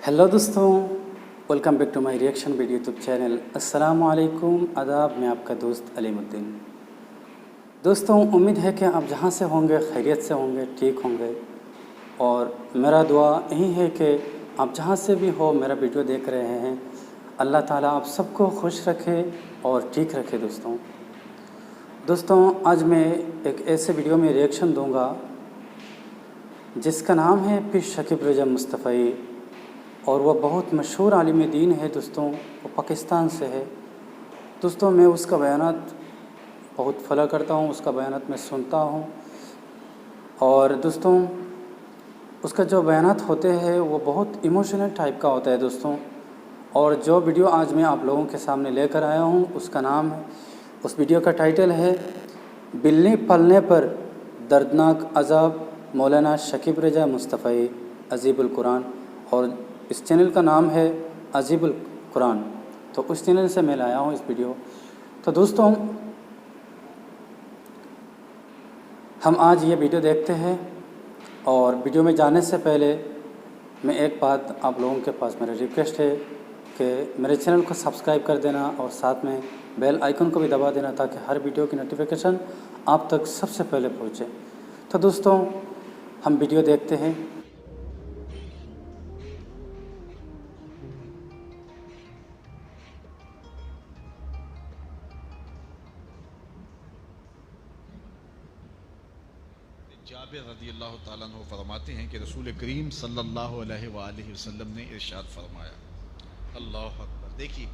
Hello दोस्तों, welcome back to my reaction video YouTube channel. अस्सलाम वालेकुम, आदाब। मैं आपका दोस्त अलीमुद्दीन। दोस्तों, उम्मीद है कि आप जहां से होंगे खैरियत से होंगे, ठीक होंगे। और मेरा दुआ यही है कि आप जहां से भी हो मेरा वीडियो देख रहे हैं, अल्लाह ताला आप सबको खुश रखे और ठीक रखे। दोस्तों आज मैं एक ऐसे वीडियो में रिएक्शन दूंगा जिसका नाम है पीर शकीब रज़ा मुस्तफ़ई, और वह बहुत मशहूर आलिम दीन है दोस्तों। वो पाकिस्तान से है दोस्तों। मैं उसका बयानात बहुत फॉलो करता हूँ, उसका बयानात मैं सुनता हूँ। और दोस्तों उसका जो बयानात होते हैं वो बहुत इमोशनल टाइप का होता है दोस्तों। और जो वीडियो आज मैं आप लोगों के सामने लेकर आया हूँ उसका नाम है, उस वीडियो का टाइटल है बिल्ली पलने पर दर्दनाक अज़ाब, मौलाना शकीब रज़ा मुस्तफ़ई अजीबुल कुरान। और इस चैनल का नाम है अजीबुल कुरान। तो उस चैनल से मैं लाया हूँ इस वीडियो। तो दोस्तों हम आज ये वीडियो देखते हैं। और वीडियो में जाने से पहले मैं एक बात आप लोगों के पास मेरा रिक्वेस्ट है कि मेरे चैनल को सब्सक्राइब कर देना और साथ में बेल आइकन को भी दबा देना ताकि हर वीडियो की नोटिफिकेशन आप तक सबसे पहले पहुँचे। तो दोस्तों हम वीडियो देखते हैं। जाबिर रज़ियल्लाहु ताला अन्हु फरमाते हैं कि रसूल करीम सल्लल्लाहु अलैहि वसल्लम ने इरशाद फरमाया, अल्लाह अकबर। देखिए,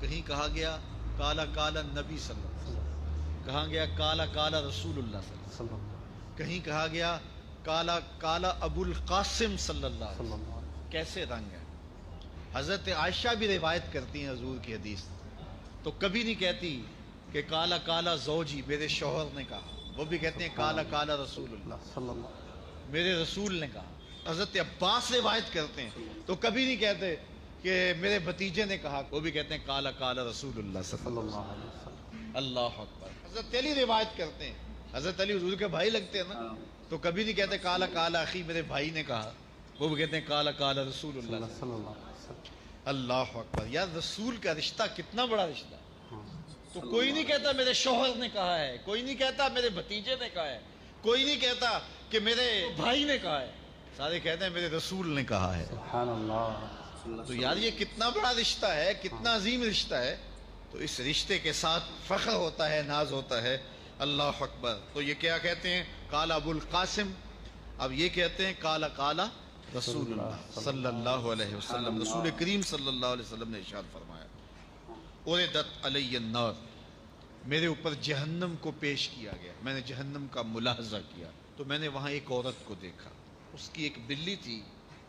कहीं कहा गया काला काला नबी सल्लल्लाहु अलैहि वसल्लम, कहा गया काला काला रसूलुल्लाह सल्लल्लाहु अलैहि वसल्लम, कहीं कहा गया काला काला अबुल कासिम सल्लल्लाहु अलैहि वसल्लम। कैसे रंग है। हज़रत आयशा भी रिवायत करती हैं हजूर की हदीस, तो कभी नहीं कहती कि काला काला ज़ौजी, मेरे शौहर ने कहा। वो भी कहते हैं काला काला रसूलुल्लाह, मेरे रसूल ने कहा। हज़रत अब्बास रिवायत करते हैं तो कभी नहीं कहते कि मेरे भतीजे ने कहा, वो भी कहते हैं काला काला रसूलुल्लाह सल्लल्लाहु अलैहि वसल्लम। अल्लाह अकबर। हज़रत अली रिवायत करते हैं, हज़रत अली हुजूर के भाई लगते हैं ना, तो कभी नहीं कहते काला काला अखी, मेरे भाई ने कहा। वो भी कहते हैं काला काला रसूलुल्लाह सल्लल्लाहु अलैहि वसल्लम। अल्लाह अकबर। यार रसूल का रिश्ता कितना बड़ा रिश्ता है। तो कोई नहीं कहता मेरे शौहर ने कहा है, कोई नहीं कहता मेरे भतीजे ने कहा है, कोई नहीं कहता कि मेरे भाई ने कहा है, सारे कहते हैं मेरे रसूल ने कहा है। सुभान अल्लाह। तो यार ये कितना बड़ा रिश्ता है, कितना अजीम रिश्ता है। तो इस रिश्ते के साथ फख्र होता है, नाज होता है। अल्लाह अकबर। तो ये क्या कहते हैं, काला अबुल कासिम। अब ये कहते हैं काला काला रसूलुल्लाह सल्लल्लाहु अलैहि वसल्लम। रसूल करीम सल्लल्लाहु अलैहि वसल्लम ने इरशाद फरमाया, उरिदत अलैहि अन्नार, मेरे ऊपर जहन्नम को पेश किया गया। मैंने जहन्नम का मुलाहजा किया तो मैंने वहाँ एक औरत को देखा, उसकी एक बिल्ली थी।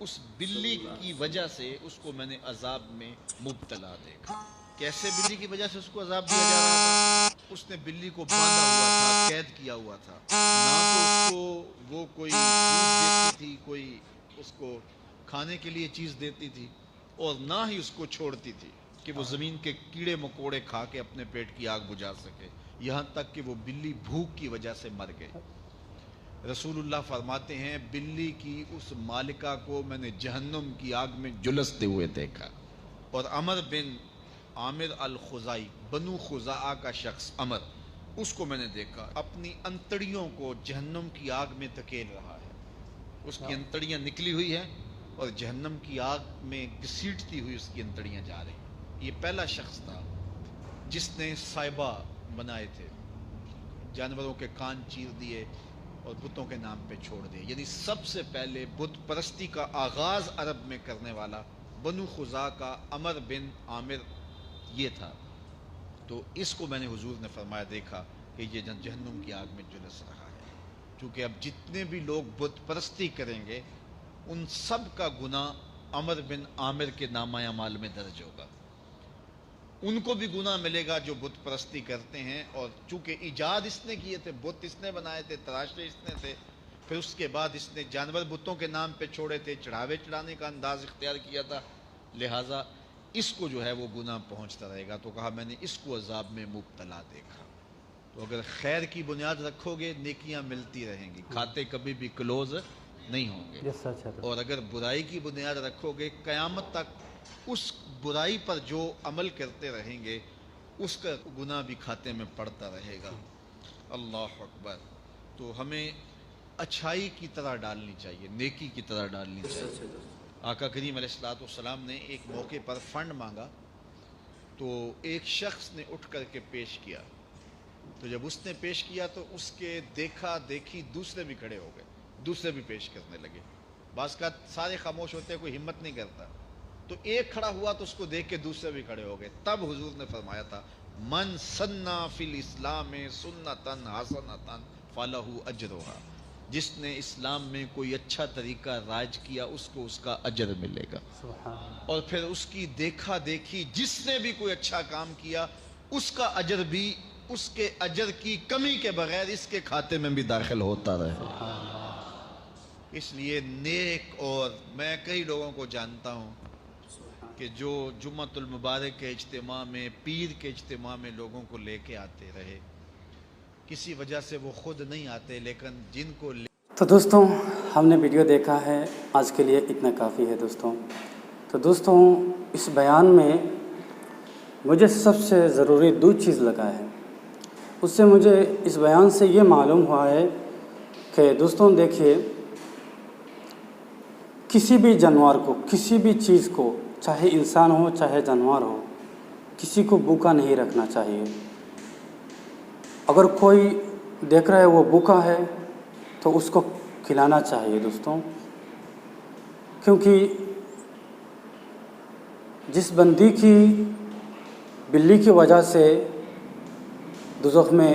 उस बिल्ली की वजह से उसको मैंने अजाब में मुब्तला देखा। कैसे बिल्ली की वजह से उसको अजाब दिया जा रहा था? उसने बिल्ली को बांधा हुआ था, कैद किया हुआ था। ना तो उसको वो कोई दूध देती थी, कोई उसको खाने के लिए चीज़ देती थी, और ना ही उसको छोड़ती थी कि वो ज़मीन के कीड़े मकोड़े खा के अपने पेट की आग बुझा सके। यहाँ तक कि वो बिल्ली भूख की वजह से मर गई। रसूलुल्लाह फरमाते हैं, बिल्ली की उस मालिका को मैंने जहन्नुम की आग में झुलसते हुए देखा। और अमर बिन आमिर अल खुज़ाई, बनु खुज़ा का शख्स अमर, उसको मैंने देखा अपनी अंतड़ियों को जहन्नुम की आग में धकेल रहा है। उसकी अंतड़ियाँ निकली हुई हैं और जहन्नम की आग में घसीटती हुई उसकी अंतड़ियाँ जा रही। ये पहला शख्स था जिसने साइबा बनाए थे, जानवरों के कान चीर दिए और बुतों के नाम पे छोड़ दिए। यानी सबसे पहले बुत परस्ती का आगाज़ अरब में करने वाला बनु खुज़ा का अमर बिन आमिर ये था। तो इसको मैंने हुजूर ने फरमाया देखा कि ये जहन्नुम की आग में झुलस रहा है। क्योंकि अब जितने भी लोग बुत परस्ती करेंगे उन सब का गुनाह अमर बिन आमिर के नामा अमाल में दर्ज होगा। उनको भी गुनाह मिलेगा जो बुत परस्ती करते हैं। और चूंकि ईजाद इसने किए थे, बुत इसने बनाए थे, तराशे इसने थे, फिर उसके बाद इसने जानवर बुतों के नाम पे छोड़े थे, चढ़ावे चढ़ाने का अंदाज इख्तियार किया था, लिहाजा इसको जो है वो गुनाह पहुंचता रहेगा। तो कहा मैंने इसको अजाब में मुब्तला देखा। तो अगर खैर की बुनियाद रखोगे नेकियां मिलती रहेंगी, खाते कभी भी क्लोज نہیں ہوں گے، یہ سچ ہے اور اگر برائی کی بنیاد رکھو گے قیامت تک اس برائی پر جو عمل کرتے رہیں گے اس کا گناہ بھی کھاتے میں پڑتا رہے گا۔ اللہ اکبر۔ تو ہمیں اچھائی کی طرح ڈالنی چاہیے، نیکی کی طرح ڈالنی چاہیے۔ آقا کریم علیہ السلام نے ایک موقع پر فنڈ مانگا تو ایک شخص نے اٹھ کر کے پیش کیا، تو جب اس نے پیش کیا تو اس کے دیکھا دیکھی دوسرے بھی کھڑے ہو گئے، دوسرے بھی پیش کرنے لگے۔ بعض کا سارے خاموش ہوتے ہیں، کوئی ہمت نہیں کرتا، تو ایک کھڑا ہوا تو اس کو دیکھ کے دوسرے بھی کھڑے ہو گئے۔ تب حضور نے فرمایا تھا من سنّا فی الاسلام سنتن حسنۃ فلہ اجرھا، جس نے اسلام میں کوئی اچھا طریقہ رائج کیا اس کو اس کا اجر ملے گا، اور پھر اس کی دیکھا دیکھی جس نے بھی کوئی اچھا کام کیا اس کا اجر بھی اس کے اجر کی کمی کے بغیر اس کے کھاتے میں بھی داخل ہوتا رہے۔ اس لیے نیک، اور میں کئی لوگوں کو جانتا ہوں کہ جو جمعۃ المبارک کے اجتماع میں، پیر کے اجتماع میں لوگوں کو لے کے آتے رہے، کسی وجہ سے وہ خود نہیں آتے، لیکن جن کو تو دوستوں ہم نے ویڈیو دیکھا ہے، آج کے لیے اتنا کافی ہے دوستوں۔ تو دوستوں اس بیان میں مجھے سب سے ضروری دو چیز لگا ہے، اس سے مجھے اس بیان سے یہ معلوم ہوا ہے کہ دوستوں دیکھیے، کسی بھی جانور کو، کسی بھی چیز کو، چاہے انسان ہو چاہے جانور ہو، کسی کو بھوکا نہیں رکھنا چاہیے۔ اگر کوئی دیکھ رہا ہے وہ بھوکا ہے تو اس کو کھلانا چاہیے دوستوں، کیونکہ جس بندی کی بلی کی وجہ سے دوزخ میں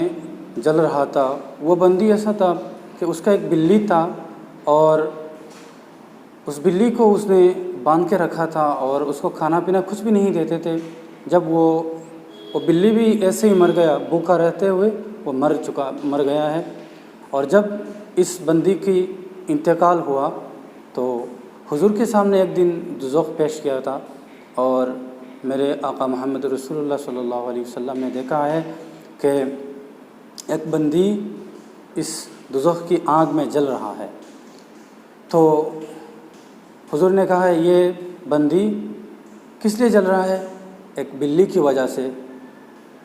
جل رہا تھا، وہ بندی ایسا تھا کہ اس کا ایک بلی تھا، اور اس بلی کو اس نے باندھ کے رکھا تھا اور اس کو کھانا پینا کچھ بھی نہیں دیتے تھے۔ جب وہ بلی بھی ایسے ہی مر گیا، بھوکا رہتے ہوئے وہ مر گیا ہے۔ اور جب اس بندی کی انتقال ہوا تو حضور کے سامنے ایک دن دوزخ پیش کیا تھا، اور میرے آقا محمد رسول اللہ صلی اللہ علیہ وسلم نے دیکھا ہے کہ ایک بندی اس دوزخ کی آگ میں جل رہا ہے۔ تو حضور نے کہا ہے یہ بندی کس لیے جل رہا ہے؟ ایک بلی کی وجہ سے۔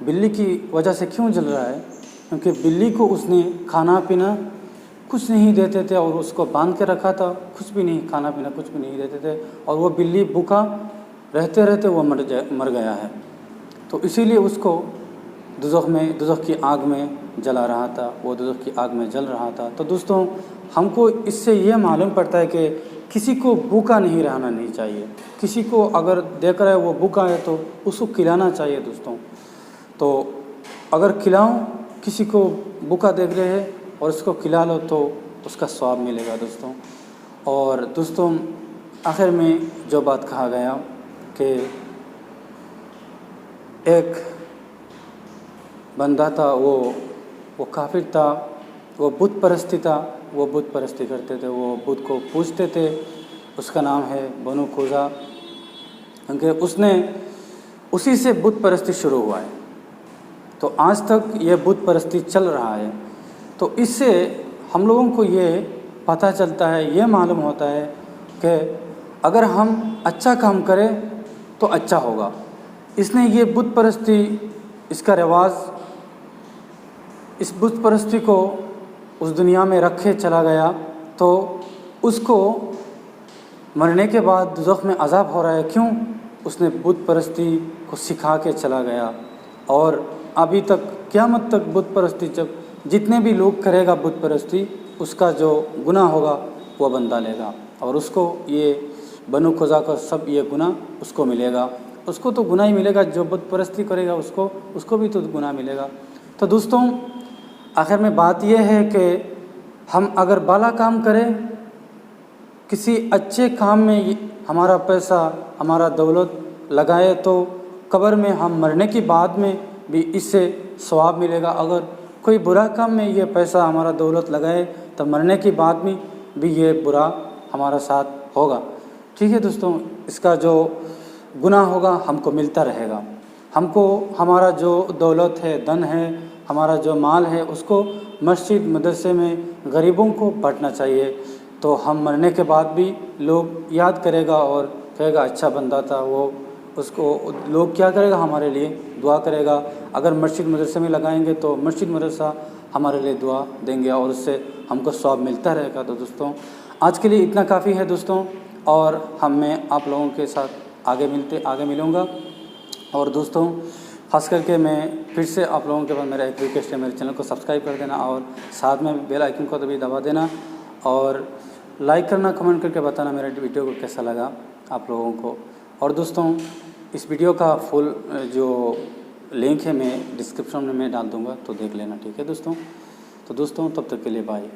بلی کی وجہ سے کیوں جل رہا ہے؟ کیونکہ بلی کو اس نے کھانا پینا کچھ نہیں دیتے تھے، اور اس کو باندھ کے رکھا تھا، کچھ بھی نہیں، کھانا پینا کچھ بھی نہیں دیتے تھے، اور وہ بلی بھوکا رہتے رہتے وہ مر گیا ہے۔ تو اسی لیے اس کو دوزخ کی آگ میں جلا رہا تھا، وہ دوزخ کی آگ میں جل رہا تھا۔ تو دوستوں ہم کو اس سے یہ معلوم پڑتا ہے کہ کسی کو بھوکا نہیں رہنا نہیں چاہیے، کسی کو اگر دیکھ رہا ہے وہ بھوکا ہے تو اس کو کھلانا چاہیے دوستوں۔ تو اگر کھلاؤں، کسی کو بھوکا دیکھ رہے ہیں اور اس کو کھلا لو تو اس کا ثواب ملے گا دوستوں۔ اور دوستوں آخر میں جو بات کہا گیا کہ ایک بندہ تھا، وہ کافر تھا، وہ بت پرستی تھا، وہ بت پرستی کرتے تھے، وہ بت کو پوجتے تھے، اس کا نام ہے بنو قزا، کیونکہ اس نے اسی سے بت پرستی شروع ہوا ہے، تو آج تک یہ بت پرستی چل رہا ہے۔ تو اس سے ہم لوگوں کو یہ پتہ چلتا ہے، یہ معلوم ہوتا ہے کہ اگر ہم اچھا کام کریں تو اچھا ہوگا۔ اس نے یہ بت پرستی، اس کا رواج، اس بت پرستی کو اس دنیا میں رکھے چلا گیا، تو اس کو مرنے کے بعد دوزخ میں عذاب ہو رہا ہے۔ کیوں؟ اس نے بت پرستی کو سکھا کے چلا گیا، اور ابھی تک قیامت تک بت پرستی جتنے بھی لوگ کرے گا بت پرستی، اس کا جو گناہ ہوگا وہ بندہ لے گا، اور اس کو یہ بنو قزا کا سب یہ گناہ اس کو ملے گا۔ اس کو تو گناہ ہی ملے گا، جو بت پرستی کرے گا اس کو بھی تو گناہ ملے گا۔ تو دوستوں آخر میں بات یہ ہے کہ ہم اگر بالا کام کریں، کسی اچھے کام میں ہمارا پیسہ، ہمارا دولت لگائے، تو قبر میں ہم مرنے کی بعد میں بھی اس سے ثواب ملے گا۔ اگر کوئی برا کام میں یہ پیسہ ہمارا دولت لگائے تو مرنے کی بعد میں بھی یہ برا ہمارا ساتھ ہوگا۔ ٹھیک ہے دوستوں، اس کا جو گناہ ہوگا ہم کو ملتا رہے گا۔ ہم کو ہمارا جو دولت ہے، دن ہے، ہمارا جو مال ہے، اس کو مسجد مدرسے میں غریبوں کو بانٹنا چاہیے۔ تو ہم مرنے کے بعد بھی لوگ یاد کرے گا اور کہے گا اچھا بندہ تھا وہ، اس کو لوگ کیا کرے گا، ہمارے لیے دعا کرے گا۔ اگر مسجد مدرسے میں لگائیں گے تو مسجد مدرسہ ہمارے لیے دعا دیں گے اور اس سے ہم کو ثواب ملتا رہے گا۔ تو دوستوں آج کے لیے اتنا کافی ہے دوستوں، اور میں آپ لوگوں کے ساتھ آگے ملوں گا۔ اور دوستوں خاص کر کے میں پھر سے آپ لوگوں کے پاس میرا ایک ریکویسٹ ہے، میرے چینل کو سبسکرائب کر دینا اور ساتھ میں بیل آئیکن کو بھی دبا دینا اور لائک کرنا، کمنٹ کر کے بتانا میرے ویڈیو کو کیسا لگا آپ لوگوں کو۔ اور دوستوں اس ویڈیو کا فل جو لنک ہے میں ڈسکرپشن میں ڈال دوں گا، تو دیکھ لینا، ٹھیک ہے دوستوں۔ تو دوستوں تب تک کے لیے بائے۔